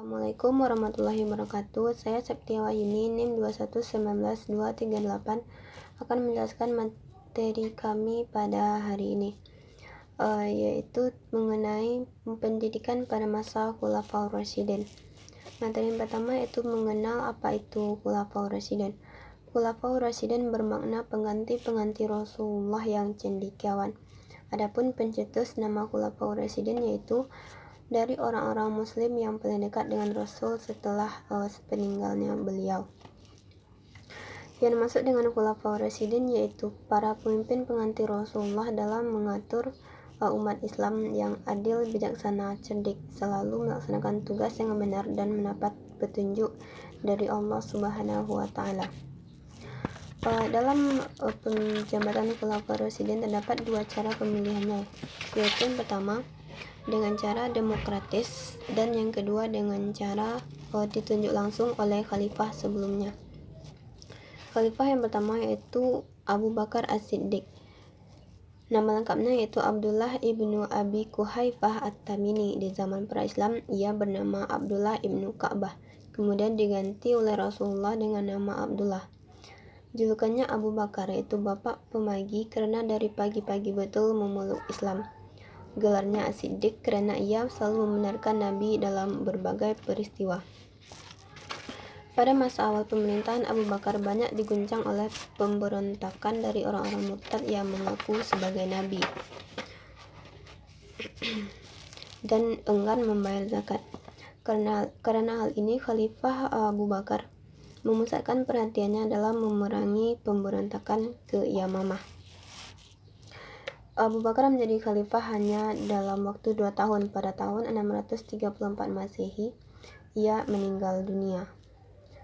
Assalamualaikum warahmatullahi wabarakatuh. Saya Septia Wahyuni, NIM 2119238 akan menjelaskan materi kami pada hari ini, yaitu mengenai pendidikan pada masa Khulafaur Rasyidin. Materi yang pertama yaitu mengenal apa itu Khulafaur Rasyidin. Khulafaur Rasyidin bermakna pengganti-pengganti Rasulullah yang cendekiawan. Adapun pencetus nama Khulafaur Rasyidin yaitu dari orang-orang muslim yang paling dekat dengan Rasul setelah sepeninggalnya beliau. Yang dimaksud dengan Khulafaur Rasyidin yaitu para pemimpin pengganti Rasulullah dalam mengatur umat Islam yang adil, bijaksana, cerdik, selalu melaksanakan tugas yang benar dan mendapat petunjuk dari Allah Subhanahu wa Ta'ala. Dalam penjabatan Khulafaur Rasyidin terdapat dua cara pemilihannya, yaitu yang pertama dengan cara demokratis dan yang kedua dengan cara ditunjuk langsung oleh khalifah sebelumnya. Khalifah yang pertama yaitu Abu Bakar As-Siddiq. Nama lengkapnya yaitu Abdullah ibnu Abi Quhaifah At-Tamimi. Di zaman pra-Islam ia bernama Abdullah ibnu Ka'bah, kemudian diganti oleh Rasulullah dengan nama Abdullah. Julukannya Abu Bakar yaitu bapak pemagi karena dari pagi-pagi betul memeluk Islam. Gelarnya As-Siddiq karena ia selalu membenarkan Nabi dalam berbagai peristiwa. Pada masa awal pemerintahan Abu Bakar banyak diguncang oleh pemberontakan dari orang-orang murtad yang mengaku sebagai Nabi dan enggan membayar zakat. Karena hal ini Khalifah Abu Bakar memusatkan perhatiannya dalam memerangi pemberontakan ke Yamamah. Abu Bakar menjadi khalifah hanya dalam waktu 2 tahun. Pada tahun 634 Masehi, ia meninggal dunia.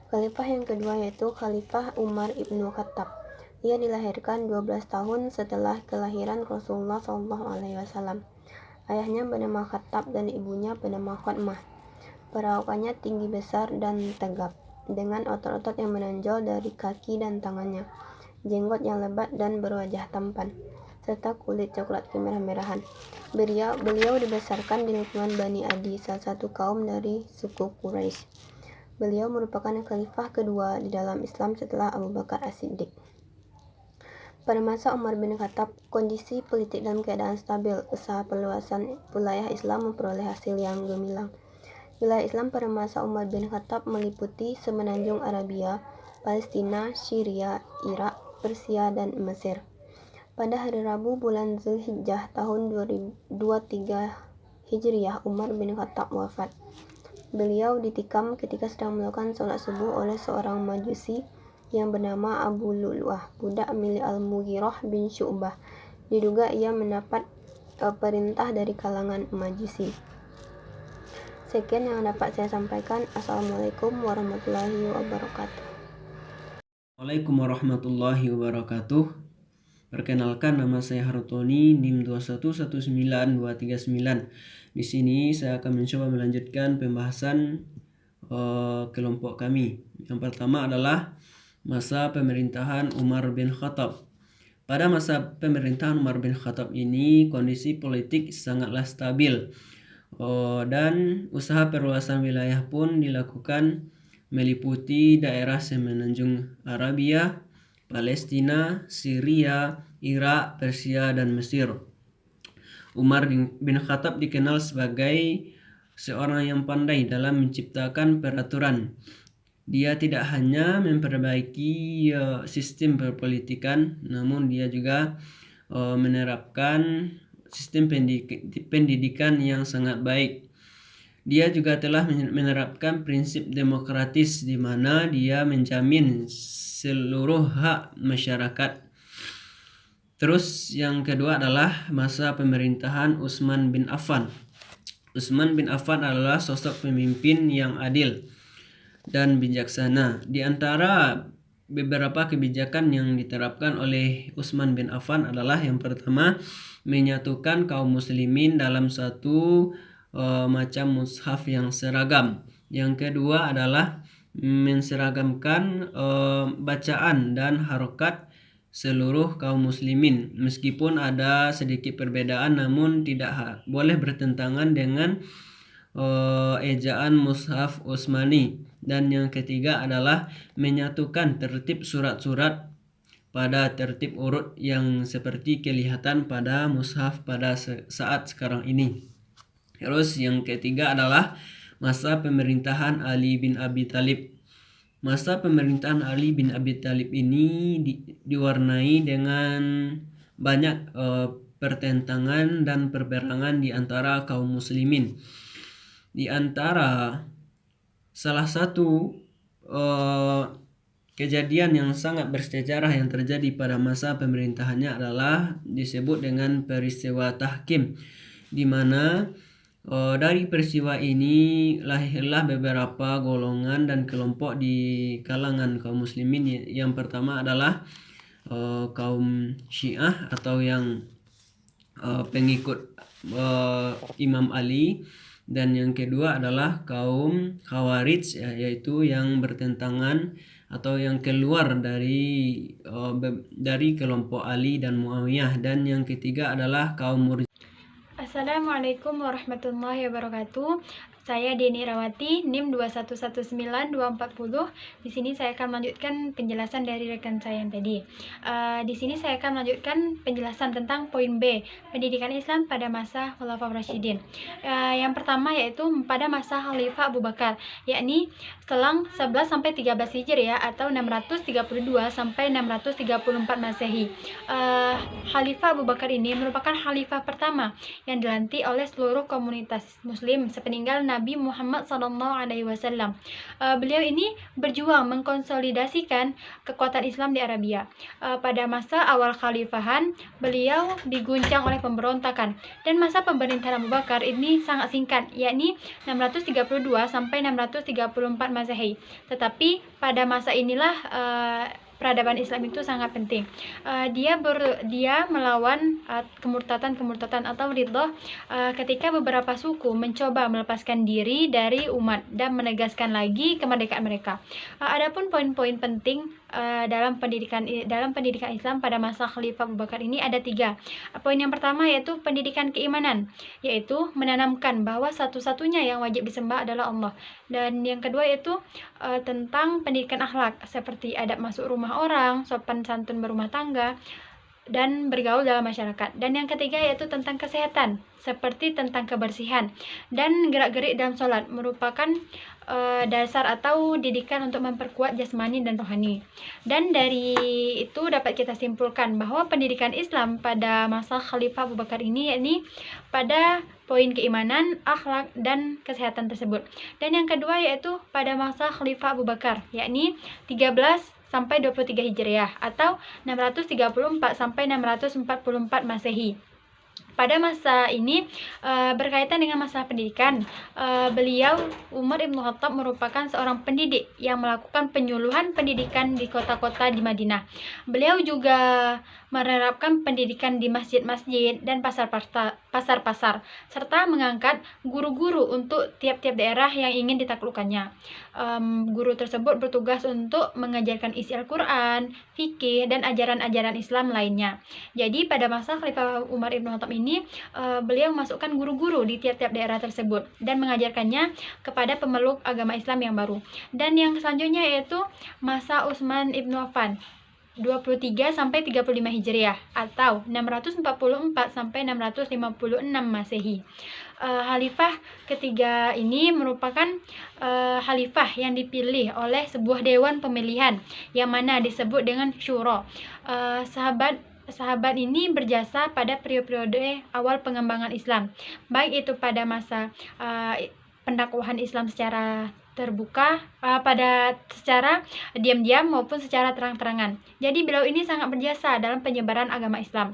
Khalifah yang kedua yaitu Khalifah Umar ibnu Khattab. Ia dilahirkan 12 tahun setelah kelahiran Rasulullah SAW. Ayahnya bernama Khattab dan ibunya bernama Khatmah. Perawakannya tinggi besar dan tegap, dengan otot-otot yang menonjol dari kaki dan tangannya, jenggot yang lebat dan berwajah tampan, serta kulit coklat kemerah-merahan. Beliau dibesarkan di lingkungan Bani Adi, salah satu kaum dari suku Quraisy. Beliau merupakan khalifah kedua di dalam Islam setelah Abu Bakar As-Siddiq. Pada masa Umar bin Khattab, kondisi politik dalam keadaan stabil. Usaha perluasan wilayah Islam memperoleh hasil yang gemilang. Wilayah Islam pada masa Umar bin Khattab meliputi semenanjung Arabia, Palestina, Syria, Irak, Persia, dan Mesir. Pada hari Rabu bulan Zulhijjah tahun 2023 Hijriah, Umar bin Khattab wafat. Beliau ditikam ketika sedang melakukan sholat subuh oleh seorang majusi yang bernama Abu Lu'lu'ah, budak milik Al-Mughirah bin Syu'bah. Diduga ia mendapat perintah dari kalangan majusi. Sekian yang dapat saya sampaikan. Assalamualaikum warahmatullahi wabarakatuh. Waalaikumsalam warahmatullahi wabarakatuh. Perkenalkan, nama saya Hartoni, NIM 2119239. Di sini saya akan mencoba melanjutkan pembahasan kelompok kami. Yang pertama adalah masa pemerintahan Umar bin Khattab. Pada masa pemerintahan Umar bin Khattab ini kondisi politik sangatlah stabil dan usaha perluasan wilayah pun dilakukan meliputi daerah semenanjung Arabia, Palestina, Syria, Irak, Persia, dan Mesir. Umar bin Khattab dikenal sebagai seorang yang pandai dalam menciptakan peraturan. Dia tidak hanya memperbaiki sistem perpolitikan, namun dia juga menerapkan sistem pendidikan yang sangat baik. Dia juga telah menerapkan prinsip demokratis di mana dia menjamin seluruh hak masyarakat. Terus yang kedua adalah masa pemerintahan Utsman bin Affan. Utsman bin Affan adalah sosok pemimpin yang adil dan bijaksana. Di antara beberapa kebijakan yang diterapkan oleh Utsman bin Affan adalah yang pertama, menyatukan kaum muslimin dalam satu macam mushaf yang seragam. Yang kedua adalah menseragamkan bacaan dan harokat seluruh kaum muslimin. Meskipun ada sedikit perbedaan, namun tidak boleh bertentangan dengan ejaan Mushaf Utsmani. Dan yang ketiga adalah menyatukan tertib surat-surat pada tertib urut yang seperti kelihatan pada mushaf pada saat sekarang ini. Terus yang ketiga adalah masa pemerintahan Ali bin Abi Thalib. Masa pemerintahan Ali bin Abi Thalib ini diwarnai dengan banyak pertentangan dan perperangan di antara kaum muslimin. Di antara salah satu kejadian yang sangat bersejarah yang terjadi pada masa pemerintahannya adalah disebut dengan peristiwa Tahkim, di mana dari peristiwa ini lahirlah beberapa golongan dan kelompok di kalangan kaum muslimin. Yang pertama adalah kaum Syiah atau yang pengikut Imam Ali. Dan yang kedua adalah kaum Khawarij, yaitu yang bertentangan atau yang keluar dari kelompok Ali dan Muawiyah. Dan yang ketiga adalah kaum Murji'ah. Assalamualaikum warahmatullahi wabarakatuh. Saya Deni Rawati, NIM 2119240. Di sini saya akan melanjutkan penjelasan dari rekan saya yang tadi. Di sini saya akan melanjutkan penjelasan tentang poin B, pendidikan Islam pada masa Khulafaur Rasyidin. Yang pertama yaitu pada masa Khalifah Abu Bakar, yakni selang 11 sampai 13 Hijriah atau 632 sampai 634 Masehi. Khalifah Abu Bakar ini merupakan khalifah pertama yang dilantik oleh seluruh komunitas muslim sepeninggal Nabi Muhammad SAW. Beliau ini berjuang mengkonsolidasikan kekuatan Islam di Arabia. Pada masa awal khalifahan, beliau diguncang oleh pemberontakan, dan masa pemerintahan Abu Bakar ini sangat singkat, yakni 632 sampai 634 Masehi. Tetapi pada masa inilah peradaban Islam itu sangat penting. Dia melawan kemurtatan atau riddah ketika beberapa suku mencoba melepaskan diri dari umat dan menegaskan lagi kemerdekaan mereka. Adapun poin-poin penting dalam pendidikan Islam pada masa Khalifah Abu Bakar ini ada 3. Poin yang pertama yaitu pendidikan keimanan, yaitu menanamkan bahwa satu-satunya yang wajib disembah adalah Allah. Dan yang kedua yaitu tentang pendidikan akhlak seperti adab masuk rumah orang, sopan santun berumah tangga, dan bergaul dalam masyarakat. Dan yang ketiga yaitu tentang kesehatan, seperti tentang kebersihan dan gerak-gerik dalam sholat, merupakan dasar atau didikan untuk memperkuat jasmani dan rohani. Dan dari itu dapat kita simpulkan bahwa pendidikan Islam pada masa Khalifah Abu Bakar ini yakni pada poin keimanan, akhlak, dan kesehatan tersebut. Dan yang kedua yaitu pada masa Khalifah Abu Bakar, yakni 13 sampai 23 Hijriah atau 634 sampai 644 Masehi. Pada masa ini berkaitan dengan masalah pendidikan, beliau Umar Ibn Khattab merupakan seorang pendidik yang melakukan penyuluhan pendidikan di kota-kota di Madinah. Beliau juga menerapkan pendidikan di masjid-masjid dan pasar-pasar, serta mengangkat guru-guru untuk tiap-tiap daerah yang ingin ditaklukkannya. Guru tersebut bertugas untuk mengajarkan isi Al-Quran, fikih, dan ajaran-ajaran Islam lainnya. Jadi pada masa Khalifah Umar Ibn Khattab ini, beliau memasukkan guru-guru di tiap-tiap daerah tersebut dan mengajarkannya kepada pemeluk agama Islam yang baru. Dan yang selanjutnya yaitu masa Utsman Ibn Affan, 23 sampai 35 Hijriah atau 644 sampai 656 Masehi. Khalifah ketiga ini merupakan khalifah yang dipilih oleh sebuah dewan pemilihan yang mana disebut dengan syuro. Sahabat ini berjasa pada periode awal pengembangan Islam, baik itu pada masa pendakwahan Islam secara terbuka, secara diam-diam maupun secara terang-terangan. Jadi beliau ini sangat berjasa dalam penyebaran agama Islam.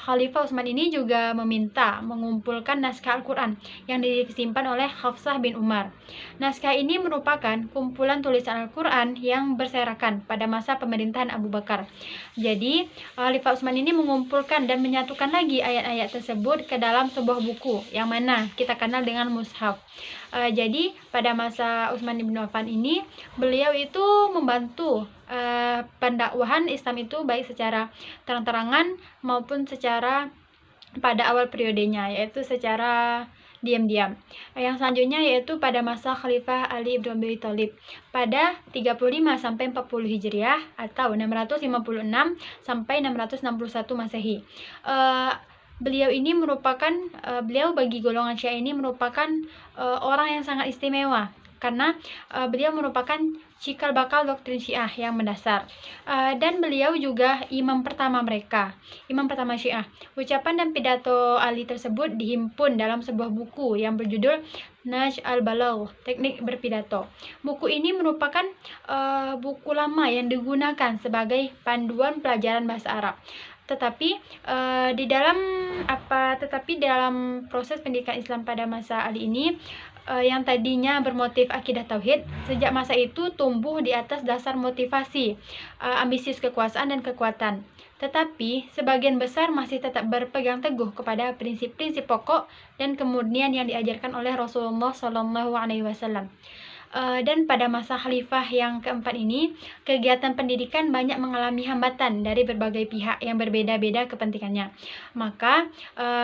Khalifah Utsman ini juga meminta mengumpulkan naskah Al-Quran yang disimpan oleh Hafsah bin Umar. Naskah ini merupakan kumpulan tulisan Al-Quran yang berserakan pada masa pemerintahan Abu Bakar. Jadi Khalifah Utsman ini mengumpulkan dan menyatukan lagi ayat-ayat tersebut ke dalam sebuah buku yang mana kita kenal dengan mushaf. Jadi pada masa Utsman bin Affan ini beliau itu membantu pendakwahan Islam itu baik secara terang-terangan maupun secara pada awal periodenya, yaitu secara diam-diam. Yang selanjutnya yaitu pada masa Khalifah Ali bin Abi Thalib pada 35 sampai 40 Hijriah atau 656 sampai 661 Masehi. Beliau bagi golongan Syiah ini merupakan orang yang sangat istimewa karena beliau merupakan cikal bakal doktrin Syiah yang mendasar, dan beliau juga imam pertama Syiah. Ucapan dan pidato Ali tersebut dihimpun dalam sebuah buku yang berjudul Nahj al-Balagh, Teknik Berpidato. Buku ini merupakan buku lama yang digunakan sebagai panduan pelajaran bahasa Arab. Tetapi dalam proses pendidikan Islam pada masa Ali ini yang tadinya bermotif akidah tauhid, sejak masa itu tumbuh di atas dasar motivasi ambisius kekuasaan dan kekuatan. Tetapi sebagian besar masih tetap berpegang teguh kepada prinsip-prinsip pokok dan kemurnian yang diajarkan oleh Rasulullah SAW. Dan pada masa khalifah yang keempat ini, kegiatan pendidikan banyak mengalami hambatan dari berbagai pihak yang berbeda-beda kepentingannya. Maka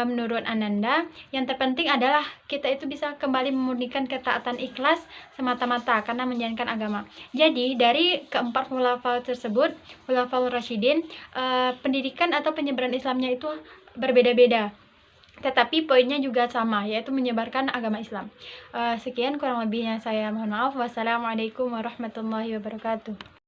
menurut Ananda, yang terpenting adalah kita itu bisa kembali memurnikan ketaatan ikhlas semata-mata karena menjalankan agama. Jadi dari keempat khulafa tersebut, Khulafaur Rasyidin, pendidikan atau penyebaran Islamnya itu berbeda-beda. Tetapi poinnya juga sama, yaitu menyebarkan agama Islam. Sekian kurang lebihnya saya mohon maaf. Wassalamualaikum warahmatullahi wabarakatuh.